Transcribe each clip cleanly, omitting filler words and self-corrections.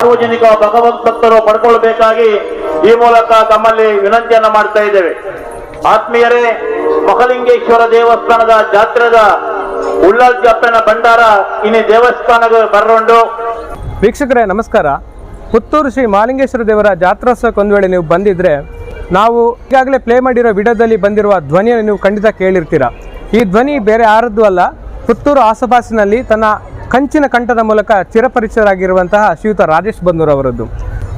ಸಾರ್ವಜನಿಕ ಭಗವತ್ ಭಕ್ತರು ಪಡ್ಕೊಳ್ಬೇಕಾಗಿ ಈ ಮೂಲಕ ತಮ್ಮಲ್ಲಿ ವಿನಂತಿಯನ್ನ ಮಾಡ್ತಾ ಇದ್ದೇವೆ. ಆತ್ಮೀಯರೇ, ಮಹಾಲಿಂಗೇಶ್ವರ ದೇವಸ್ಥಾನದ ಜಾತ್ರೆದ ಉಳ್ಳಾಲ್ಜಪ್ಪನ ಭಂಡಾರ ಇನ್ನು ದೇವಸ್ಥಾನಕ್ಕೆ ಬರೋಂಡು. ವೀಕ್ಷಕರೇ ನಮಸ್ಕಾರ. ಪುತ್ತೂರು ಶ್ರೀ ಮಹಾಲಿಂಗೇಶ್ವರ ದೇವರ ಜಾತ್ರೋತ್ಸವಕ್ಕೆ ಒಂದು ವೇಳೆ ನೀವು ಬಂದಿದ್ರೆ, ನಾವು ಈಗಾಗಲೇ ಪ್ಲೇ ಮಾಡಿರೋ ವಿಡಿಯೋದಲ್ಲಿ ಬಂದಿರುವ ಧ್ವನಿಯನ್ನು ನೀವು ಖಂಡಿತ ಕೇಳಿರ್ತೀರ. ಈ ಧ್ವನಿ ಬೇರೆ ಯಾರದ್ದು ಅಲ್ಲ, ಪುತ್ತೂರು ಆಸುಪಾಸಿನಲ್ಲಿ ತನ್ನ ಕಂಚಿನ ಕಂಠದ ಮೂಲಕ ಚಿರಪರಿಚಿತರಾಗಿರುವಂತಹ ಶ್ರೀಯುತ ರಾಜೇಶ್ ಬನ್ನೂರ್ ಅವರದ್ದು.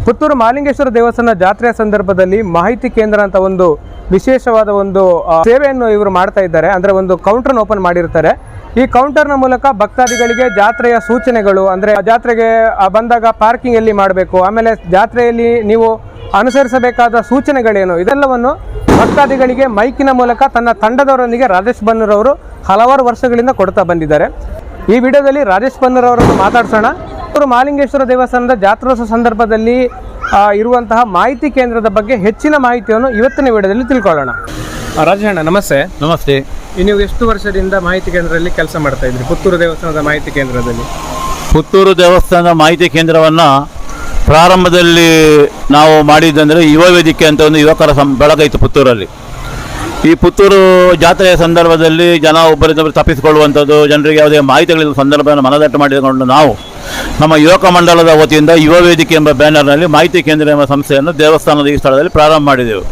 ಪುತ್ತೂರು ಮಹಾಲಿಂಗೇಶ್ವರ ದೇವಸ್ಥಾನ ಜಾತ್ರೆಯ ಸಂದರ್ಭದಲ್ಲಿ ಮಾಹಿತಿ ಕೇಂದ್ರ ಅಂತ ಒಂದು ವಿಶೇಷವಾದ ಒಂದು ಸೇವೆಯನ್ನು ಇವರು ಮಾಡ್ತಾ ಇದ್ದಾರೆ. ಅಂದರೆ ಒಂದು ಕೌಂಟರ್ನ ಓಪನ್ ಮಾಡಿರ್ತಾರೆ. ಈ ಕೌಂಟರ್ನ ಮೂಲಕ ಭಕ್ತಾದಿಗಳಿಗೆ ಜಾತ್ರೆಯ ಸೂಚನೆಗಳು, ಅಂದರೆ ಜಾತ್ರೆಗೆ ಬಂದಾಗ ಪಾರ್ಕಿಂಗ್ ಎಲ್ಲಿ ಮಾಡಬೇಕು, ಆಮೇಲೆ ಜಾತ್ರೆಯಲ್ಲಿ ನೀವು ಅನುಸರಿಸಬೇಕಾದ ಸೂಚನೆಗಳೇನು, ಇದೆಲ್ಲವನ್ನು ಭಕ್ತಾದಿಗಳಿಗೆ ಮೈಕಿನ ಮೂಲಕ ತನ್ನ ತಂಡದವರೊಂದಿಗೆ ರಾಜೇಶ್ ಬನ್ನೂರ್ ಅವರು ಹಲವಾರು ವರ್ಷಗಳಿಂದ ಕೊಡ್ತಾ ಬಂದಿದ್ದಾರೆ. ಈ ವಿಡಿಯೋದಲ್ಲಿ ರಾಜೇಶ್ ಬನ್ನೂರ್ ಅವರನ್ನು ಮಾತಾಡ್ಸೋಣ. ಅವರು ಮಹಾಲಿಂಗೇಶ್ವರ ದೇವಸ್ಥಾನದ ಜಾತ್ರೋತ್ಸವ ಸಂದರ್ಭದಲ್ಲಿ ಇರುವಂತಹ ಮಾಹಿತಿ ಕೇಂದ್ರದ ಬಗ್ಗೆ ಹೆಚ್ಚಿನ ಮಾಹಿತಿಯನ್ನು ಇವತ್ತಿನ ವಿಡಿಯೋದಲ್ಲಿ ತಿಳ್ಕೊಳ್ಳೋಣ. ರಾಜೇಶ್ ಅಣ್ಣ ನಮಸ್ತೆ. ನಮಸ್ತೆ. ನೀವು ಎಷ್ಟು ವರ್ಷದಿಂದ ಮಾಹಿತಿ ಕೇಂದ್ರದಲ್ಲಿ ಕೆಲಸ ಮಾಡ್ತಾ ಇದ್ರಿ? ಪುತ್ತೂರು ದೇವಸ್ಥಾನದ ಮಾಹಿತಿ ಕೇಂದ್ರದಲ್ಲಿ. ಪುತ್ತೂರು ದೇವಸ್ಥಾನದ ಮಾಹಿತಿ ಕೇಂದ್ರವನ್ನು ಪ್ರಾರಂಭದಲ್ಲಿ ನಾವು ಮಾಡಿದ್ದಂದರೆ ಯುವ ವೇದಿಕೆ ಅಂತ ಒಂದು ಯುವಕರ ಬಳಗ ಇತ್ತು ಪುತ್ತೂರಲ್ಲಿ. ಈ ಪುತ್ತೂರು ಜಾತ್ರೆಯ ಸಂದರ್ಭದಲ್ಲಿ ಜನ ಒಬ್ಬರಿದ್ದೊಬ್ಬರು ತಪ್ಪಿಸಿಕೊಳ್ಳುವಂಥದ್ದು, ಜನರಿಗೆ ಯಾವುದೇ ಮಾಹಿತಿಗಳಿರುವ ಸಂದರ್ಭವನ್ನು ಮನದಟ್ಟು ಮಾಡಿಕೊಂಡು ನಾವು ನಮ್ಮ ಯುವಕ ಮಂಡಲದ ವತಿಯಿಂದ ಯುವ ವೇದಿಕೆ ಎಂಬ ಬ್ಯಾನರ್ನಲ್ಲಿ ಮಾಹಿತಿ ಕೇಂದ್ರ ಎಂಬ ಸಂಸ್ಥೆಯನ್ನು ದೇವಸ್ಥಾನದ ಈ ಸ್ಥಳದಲ್ಲಿ ಪ್ರಾರಂಭ ಮಾಡಿದೆವು.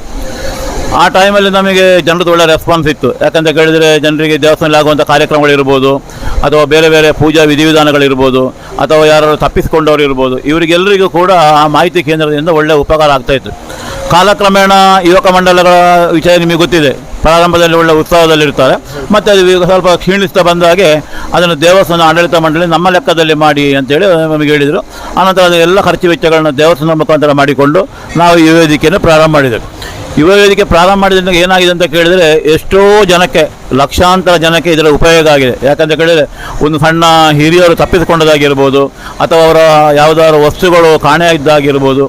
ಆ ಟೈಮಲ್ಲಿ ನಮಗೆ ಜನರದ್ದು ಒಳ್ಳೆಯ ರೆಸ್ಪಾನ್ಸ್ ಇತ್ತು. ಯಾಕಂತ ಕೇಳಿದರೆ ಜನರಿಗೆ ದೇವಸ್ಥಾನದಲ್ಲಿ ಆಗುವಂಥ ಕಾರ್ಯಕ್ರಮಗಳಿರ್ಬೋದು, ಅಥವಾ ಬೇರೆ ಬೇರೆ ಪೂಜಾ ವಿಧಿವಿಧಾನಗಳಿರ್ಬೋದು, ಅಥವಾ ಯಾರು ತಪ್ಪಿಸಿಕೊಂಡವರು ಇರ್ಬೋದು, ಇವರಿಗೆಲ್ಲರಿಗೂ ಕೂಡ ಆ ಮಾಹಿತಿ ಕೇಂದ್ರದಿಂದ ಒಳ್ಳೆಯ ಉಪಕಾರ ಆಗ್ತಾಯಿತ್ತು. ಕಾಲಕ್ರಮೇಣ ಯುವಕ ಮಂಡಲಗಳ ವಿಷಯ ನಿಮಗೆ ಗೊತ್ತಿದೆ. ಪ್ರಾರಂಭದಲ್ಲಿ ಒಳ್ಳೆಯ ಉತ್ಸಾಹದಲ್ಲಿರ್ತಾರೆ, ಮತ್ತು ಅದು ಸ್ವಲ್ಪ ಕ್ಷೀಣಿಸ್ತಾ ಬಂದಾಗೆ ಅದನ್ನು ದೇವಸ್ಥಾನ ಆಡಳಿತ ಮಂಡಳಿ ನಮ್ಮ ಲೆಕ್ಕದಲ್ಲಿ ಮಾಡಿ ಅಂತೇಳಿ ನಮಗೆ ಹೇಳಿದರು. ಆನಂತರ ಅದು ಎಲ್ಲ ಖರ್ಚು ವೆಚ್ಚಗಳನ್ನು ದೇವಸ್ಥಾನ ಮುಖಾಂತರ ಮಾಡಿಕೊಂಡು ನಾವು ಯುವ ವೇದಿಕೆಯನ್ನು ಪ್ರಾರಂಭ ಮಾಡಿದೆವು. ಯುವ ವೇದಿಕೆ ಪ್ರಾರಂಭ ಮಾಡಿದ್ರಿಂದ ಏನಾಗಿದೆ ಅಂತ ಕೇಳಿದರೆ, ಎಷ್ಟೋ ಜನಕ್ಕೆ, ಲಕ್ಷಾಂತರ ಜನಕ್ಕೆ ಇದರ ಉಪಯೋಗ ಆಗಿದೆ. ಯಾಕಂತ ಕೇಳಿದರೆ, ಒಂದು ಸಣ್ಣ ಹಿರಿಯರು ತಪ್ಪಿಸಿಕೊಂಡದಾಗಿರ್ಬೋದು, ಅಥವಾ ಅವರ ಯಾವುದಾದ್ರು ವಸ್ತುಗಳು ಕಾಣೆಯಾಗಿದ್ದಾಗಿರ್ಬೋದು,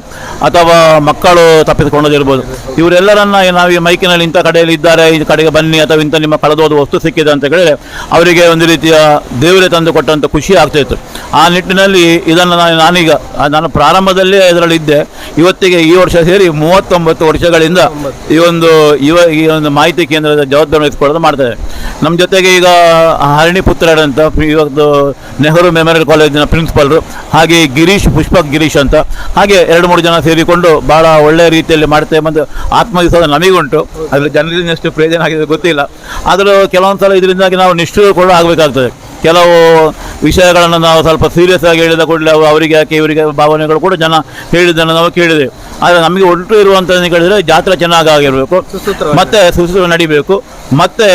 ಅಥವಾ ಮಕ್ಕಳು ತಪ್ಪಿಸಿಕೊಂಡದಿರ್ಬೋದು, ಇವರೆಲ್ಲರನ್ನ ನಾವು ಈ ಮೈಕಿನಲ್ಲಿ ಇಂಥ ಕಡೆಯಲ್ಲಿ ಇದ್ದಾರೆ, ಈ ಕಡೆಗೆ ಬನ್ನಿ, ಅಥವಾ ಇಂಥ ನಿಮ್ಮ ಕಳೆದೋದ ವಸ್ತು ಸಿಕ್ಕಿದೆ ಅಂತ ಕೇಳಿದರೆ ಅವರಿಗೆ ಒಂದು ರೀತಿಯ ದೇವರೇ ತಂದು ಕೊಟ್ಟಂಥ ಖುಷಿ ಆಗ್ತಾಯಿತ್ತು. ಆ ನಿಟ್ಟಿನಲ್ಲಿ ಇದನ್ನು ನಾನು ಪ್ರಾರಂಭದಲ್ಲೇ ಇದರಲ್ಲಿ ಇದ್ದೆ. ಇವತ್ತಿಗೆ ಈ ವರ್ಷ ಸೇರಿ 39 ವರ್ಷಗಳಿಂದ ಈ ಒಂದು ಮಾಹಿತಿ ಕೇಂದ್ರದ ಜವಾಬ್ದಾರಿ ವಹಿಸಿಕೊಳ್ಳೋದು ಮಾಡ್ತಾರೆ. ನಮ್ಮ ಜೊತೆಗೆ ಈಗ ಹರಣಿ ಪುತ್ರಡ್ ಅಂತ, ಇವತ್ತು ನೆಹರು ಮೆಮೋರಿಯಲ್ ಕಾಲೇಜಿನ ಪ್ರಿನ್ಸಿಪಾಲ್ರು, ಹಾಗೆ ಪುಷ್ಪಕ್ ಗಿರೀಶ್ ಅಂತ, ಹಾಗೆ 2-3 ಜನ ಸೇರಿಕೊಂಡು ಭಾಳ ಒಳ್ಳೆಯ ರೀತಿಯಲ್ಲಿ ಮಾಡ್ತೇವೆ. ಮತ್ತು ಆತ್ಮವಿಶ್ವಾಸ ನಮಗುಂಟು. ಅದರಲ್ಲಿ ಜನರಿಂದ ಎಷ್ಟು ಪ್ರಯೋಜನ ಆಗಿದೆ ಗೊತ್ತಿಲ್ಲ. ಆದರೂ ಕೆಲವೊಂದು ಸಲ ಇದರಿಂದಾಗಿ ನಾವು ನಿಷ್ಠೂರ ಕೂಡ ಆಗಬೇಕಾಗ್ತದೆ. ಕೆಲವು ವಿಷಯಗಳನ್ನು ನಾವು ಸ್ವಲ್ಪ ಸೀರಿಯಸ್ ಆಗಿ ಹೇಳಿದ ಕೂಡಲೇ ಅವರಿಗೆ ಯಾಕೆ ಇವರಿಗೆ ಭಾವನೆಗಳು ಕೂಡ ಜನ ಹೇಳಿದ್ದನ್ನು ನಾವು ಕೇಳಿದೆವು. ಆದರೆ ನಮಗೆ ಒಟ್ಟು ಇರುವಂಥದ್ದು ಕೇಳಿದರೆ ಜಾತ್ರೆ ಚೆನ್ನಾಗಿರಬೇಕು, ಮತ್ತು ಸುಸೂತ್ರ ನಡಿಬೇಕು, ಮತ್ತು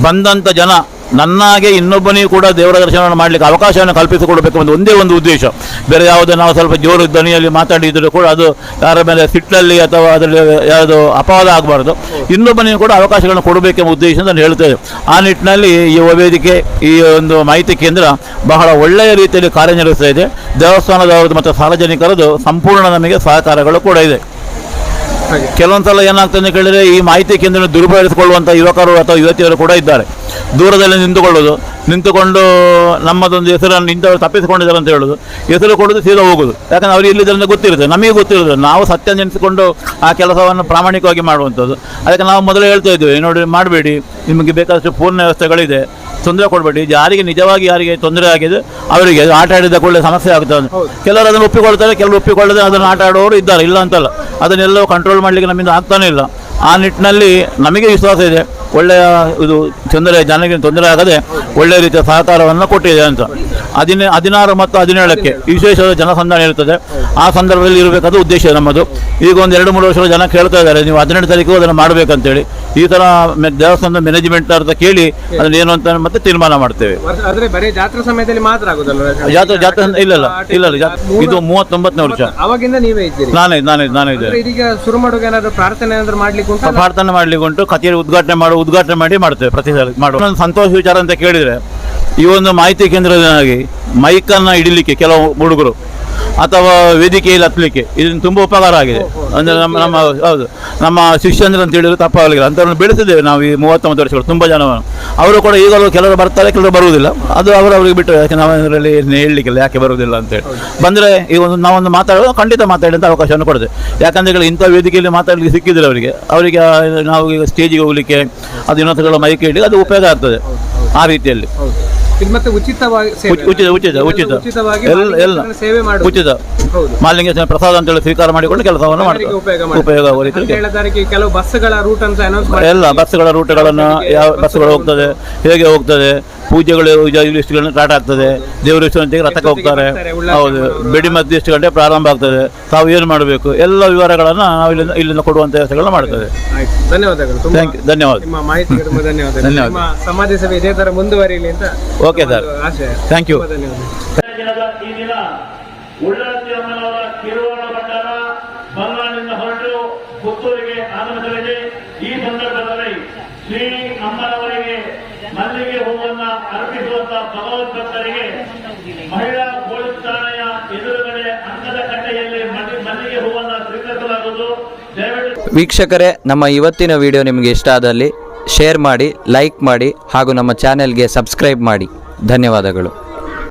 ಬಂದಂಥ ಜನ ನನ್ನಾಗೆ ಇನ್ನೊಬ್ಬನಿಗೂ ಕೂಡ ದೇವರ ದರ್ಶನವನ್ನು ಮಾಡಲಿಕ್ಕೆ ಅವಕಾಶವನ್ನು ಕಲ್ಪಿಸಿಕೊಡಬೇಕು ಅಂತ ಒಂದೇ ಒಂದು ಉದ್ದೇಶ. ಬೇರೆ ಯಾವುದೇ ನಾವು ಸ್ವಲ್ಪ ಜೋರು ಧ್ವನಿಯಲ್ಲಿ ಮಾತಾಡಿದರೂ ಕೂಡ ಅದು ಯಾರ ಮೇಲೆ ಸಿಟ್ಟಲ್ಲಿ ಅಥವಾ ಅದರಲ್ಲಿ ಯಾವುದು ಅಪವಾದ ಆಗಬಾರ್ದು. ಇನ್ನೊಬ್ಬನಿಗೂ ಕೂಡ ಅವಕಾಶಗಳನ್ನು ಕೊಡಬೇಕೆಂಬ ಉದ್ದೇಶ ನಾನು ಹೇಳ್ತೇವೆ. ಆ ನಿಟ್ಟಿನಲ್ಲಿ ಈ ವೇದಿಕೆ, ಈ ಒಂದು ಮಾಹಿತಿ ಕೇಂದ್ರ ಬಹಳ ಒಳ್ಳೆಯ ರೀತಿಯಲ್ಲಿ ಕಾರ್ಯನಿರ್ವಹಿಸ್ತಾ ಇದೆ. ದೇವಸ್ಥಾನದವರದ್ದು ಮತ್ತು ಸಾರ್ವಜನಿಕರದ್ದು ಸಂಪೂರ್ಣ ನಮಗೆ ಸಹಕಾರಗಳು ಕೂಡ ಇದೆ. ಕೆಲವೊಂದು ಸಲ ಏನಾಗ್ತದೆ ಕೇಳಿದರೆ, ಈ ಮಾಹಿತಿ ಕೇಂದ್ರ ದುರುಪಯೋಗಿಸಿಕೊಳ್ಳುವಂಥ ಯುವಕರು ಅಥವಾ ಯುವತಿಯರು ಕೂಡ ಇದ್ದಾರೆ. ದೂರದಲ್ಲಿ ನಿಂತುಕೊಂಡು ನಮ್ಮದೊಂದು ಹೆಸರನ್ನು ಇಂಥವ್ರು ತಪ್ಪಿಸಿಕೊಂಡಿದ್ದಾರೆ ಅಂತ ಹೇಳೋದು, ಹೆಸರು ಕೊಡೋದು, ಸೀದಾ ಹೋಗೋದು. ಯಾಕಂದರೆ ಅವ್ರು ಇಲ್ಲಿದ್ದರಿಂದ ಗೊತ್ತಿರುತ್ತೆ, ನಮಗೆ ಗೊತ್ತಿರೋದು. ನಾವು ಸತ್ಯ ನೆನೆಸಿಕೊಂಡು ಆ ಕೆಲಸವನ್ನು ಪ್ರಾಮಾಣಿಕವಾಗಿ ಮಾಡುವಂಥದ್ದು. ಅದಕ್ಕೆ ನಾವು ಮೊದಲೇ ಹೇಳ್ತಾ ಇದ್ದೀವಿ, ನೋಡಿ ಮಾಡಬೇಡಿ, ನಿಮಗೆ ಬೇಕಾದಷ್ಟು ಪೂರ್ಣ ವ್ಯವಸ್ಥೆಗಳಿದೆ, ತೊಂದರೆ ಕೊಡಬೇಡಿ. ಯಾರಿಗೆ ತೊಂದರೆ ಆಗಿದೆ ಅವರಿಗೆ ಆಟ ಆಡಿದ ಕೂಡಲೇ ಸಮಸ್ಯೆ ಆಗ್ತದೆ. ಕೆಲವರು ಅದನ್ನು ಒಪ್ಪಿಕೊಳ್ತಾರೆ, ಕೆಲವರು ಒಪ್ಪಿಕೊಳ್ಳದೆ ಅದನ್ನು ಆಟ ಆಡುವವರು ಇದ್ದಾರೆ, ಇಲ್ಲ ಅಂತಲ್ಲ. ಅದನ್ನೆಲ್ಲೋ ಕಂಟ್ರೋಲ್ ಮಾಡಲಿಕ್ಕೆ ನಮ್ಮಿಂದ ಆಗ್ತಾನೇ ಇಲ್ಲ. ಆ ನಿಟ್ಟಿನಲ್ಲಿ ನಮಗೆ ವಿಶ್ವಾಸ ಇದೆ, ಒಳ್ಳೆಯ ಇದು ಜನರಿಗೆ ತೊಂದರೆ ಆಗದೆ ಒಳ್ಳೆಯ ರೀತಿಯ ಸಹಕಾರವನ್ನು ಕೊಟ್ಟಿದೆ ಅಂತ. 16 ಮತ್ತು 17ಕ್ಕೆ ವಿಶೇಷವಾದ ಜನಸಂಧಾನ ಇರ್ತದೆ. ಆ ಸಂದರ್ಭದಲ್ಲಿ ಇರಬೇಕಾದ ಉದ್ದೇಶ ನಮ್ಮದು. ಈಗ ಒಂದು 2-3 ವರ್ಷಗಳ ಜನ ಕೇಳ್ತಾ ಇದ್ದಾರೆ, ನೀವು 18 ತಾರೀಕು ಅದನ್ನು ಮಾಡಬೇಕಂತೇಳಿ. ಈ ಥರ ದೇವಸ್ಥಾನದ ಮ್ಯಾನೇಜ್ಮೆಂಟ್ ಅಂತ ಕೇಳಿ ಅದನ್ನು ಏನು ಅಂತ ಮತ್ತೆ ತೀರ್ಮಾನ ಮಾಡ್ತೇವೆ. ಜಾತ್ರೆ ಸಮಯದಲ್ಲಿ ಮಾತ್ರ ಆಗೋದಲ್ಲ? ಜಾತ್ರೆ ಇಲ್ಲ, ಇದು 39ನೇ ವರ್ಷ. ಅವಾಗಿಂದ ನೀವೇ ಇದ್ದೀರಿ? ನಾನೇ ಇದ್ದೇನೆ. ಇದೀಗ ಶುರು ಮಾಡುವಾಗ ಏನಾದರೂ ಪ್ರಾರ್ಥನೆ ಮಾಡ್ಲಿಕ್ಕೆ ಉಂಟು. ಕಚೇರಿ ಉದ್ಘಾಟನೆ ಮಾಡಿ ಮಾಡ್ತೇವೆ ಪ್ರತಿ ಸಲ ಮಾಡುವ. ಒಂದು ಸಂತೋಷ ವಿಚಾರ ಅಂತ ಕೇಳಿದರೆ, ಈ ಒಂದು ಮಾಹಿತಿ ಕೇಂದ್ರದಲ್ಲಿ ಮೈಕನ್ನು ಹಿಡಿಲಿಕ್ಕೆ ಕೆಲವು ಹುಡುಗರು ಅಥವಾ ವೇದಿಕೆಯಲ್ಲಿ ಹತ್ತಲಿಕ್ಕೆ ಇದನ್ನು ತುಂಬ ಉಪಕಾರ ಆಗಿದೆ. ಅಂದರೆ ಹೌದು ನಮ್ಮ ಶಿಷ್ಯಂದ್ರ ಅಂತ ಹೇಳಿದ್ರು ತಪ್ಪಾಗಲಿಲ್ಲ, ಅಂಥವ್ರನ್ನ ಬೆಳೆಸಿದ್ದೇವೆ ನಾವು ಈ 39 ವರ್ಷಗಳು ತುಂಬ ಜನವನ್ನು. ಅವರು ಕೂಡ ಈಗಲೂ ಕೆಲವರು ಬರ್ತಾರೆ, ಕೆಲವರು ಬರುವುದಿಲ್ಲ, ಅದು ಅವರವರಿಗೆ ಬಿಟ್ಟು. ಯಾಕೆ ನಾವು ಅದರಲ್ಲಿ ಹೇಳಲಿಕ್ಕಿಲ್ಲ ಯಾಕೆ ಬರುವುದಿಲ್ಲ ಅಂತೇಳಿ. ಬಂದರೆ ಈಗ ನಾವೊಂದು ಮಾತಾಡೋದು ಖಂಡಿತ ಮಾತಾಡಿ ಅಂತ ಅವಕಾಶವನ್ನು ಕೊಡುತ್ತೆ. ಯಾಕಂದರೆ ಇಂಥ ವೇದಿಕೆಯಲ್ಲಿ ಮಾತಾಡಲಿಕ್ಕೆ ಸಿಕ್ಕಿದ್ರೆ ಅವರಿಗೆ ನಾವು ಈಗ ಸ್ಟೇಜಿಗೆ ಹೋಗಲಿಕ್ಕೆ ಅದು ಇನ್ನೊಂದು ಮೈಕ್ ಇಡಿ ಅದು ಉಪಯೋಗ ಆಗ್ತದೆ ಆ ರೀತಿಯಲ್ಲಿ. ಮತ್ತೆ ಉಚಿತವಾಗಿ ಎಲ್ಲ ಉಚಿತ ಮಾಲಿಂಗೇಶ್ವರ ಪ್ರಸಾದ ಅಂತೇಳಿ ಸ್ವೀಕಾರ ಮಾಡಿಕೊಂಡು ಕೆಲಸವನ್ನು ಮಾಡ್ತಾರೆ. ಉಪಯೋಗ ಆಗುವ ರೀತಿಯಲ್ಲಿ ಕೆಲವು ಬಸ್ಗಳ ರೂಟ್ ಅಂತ ಎಲ್ಲ ಬಸ್ಗಳ ರೂಟ್ಗಳನ್ನು ಯಾವ ಬಸ್ಗಳು ಹೋಗ್ತದೆ, ಹೇಗೆ ಹೋಗ್ತದೆ, ಪೂಜೆಗಳು ಇಷ್ಟುಗಳನ್ನ ಸ್ಟಾರ್ಟ್ ಆಗ್ತದೆ, ದೇವರು ಎಷ್ಟು ಗಂಟೆಗೆ ರಥಕ್ಕೆ ಹೋಗ್ತಾರೆ, ಹೌದು, ಬೆಡಿ ಮದ್ದು ಎಷ್ಟು ಗಂಟೆ ಪ್ರಾರಂಭ ಆಗ್ತದೆ, ತಾವು ಏನು ಮಾಡಬೇಕು ಎಲ್ಲ ವಿವರಗಳನ್ನು ನಾವು ಇಲ್ಲಿಂದ ಕೊಡುವಂಥ ವ್ಯವಸ್ಥೆಗಳನ್ನ ಮಾಡ್ತದೆ. ಧನ್ಯವಾದಗಳು. ಧನ್ಯವಾದ. ನಿಮ್ಮ ಮಾಹಿತಿಗೆ ತುಂಬ ಧನ್ಯವಾದ. ಸಮಾಜ ಸೇವೆ ಇದೇ ಥರ ಮುಂದುವರಿಯಲಿ ಅಂತ. Okay sir, thank you. ಈ ದಿನ ಉಳ್ಳಾಲ್ತಿ ಅಮ್ಮನವರ ಕಿರುವಾಣ ಭಂಡಾರ ಮಲ್ನಾಡಿನಿಂದ ಹೊರಟು ಪುತ್ತೂರಿಗೆ ಆಗಮಿಸಲಿದೆ. ಈ ಸಂದರ್ಭದಲ್ಲಿ ಶ್ರೀ ಅಮ್ಮನವರಿಗೆ ಮಲ್ಲಿಗೆ ಹೂವನ್ನು ಅರ್ಪಿಸುವಂತ ಭಗವದ್ ಭಕ್ತರಿಗೆ ಮಹಿಳಾ ಪೊಲೀಸ್ ಠಾಣೆಯ ಎದುರುಗಡೆ ಅಂಗದ ಕಟ್ಟೆಯಲ್ಲಿ ಮಲ್ಲಿಗೆ ಹೂವನ್ನು ಸ್ವೀಕರಿಸಲಾಗುವುದು. ವೀಕ್ಷಕರೇ, ನಮ್ಮ ಇವತ್ತಿನ ವಿಡಿಯೋ ನಿಮಗೆ ಇಷ್ಟ ಆದಲ್ಲಿ ಶೇರ್ ಮಾಡಿ, ಲೈಕ್ ಮಾಡಿ ಹಾಗೂ ನಮ್ಮ ಚಾನೆಲ್ಗೆ ಸಬ್ಸ್ಕ್ರೈಬ್ ಮಾಡಿ. ಧನ್ಯವಾದಗಳು.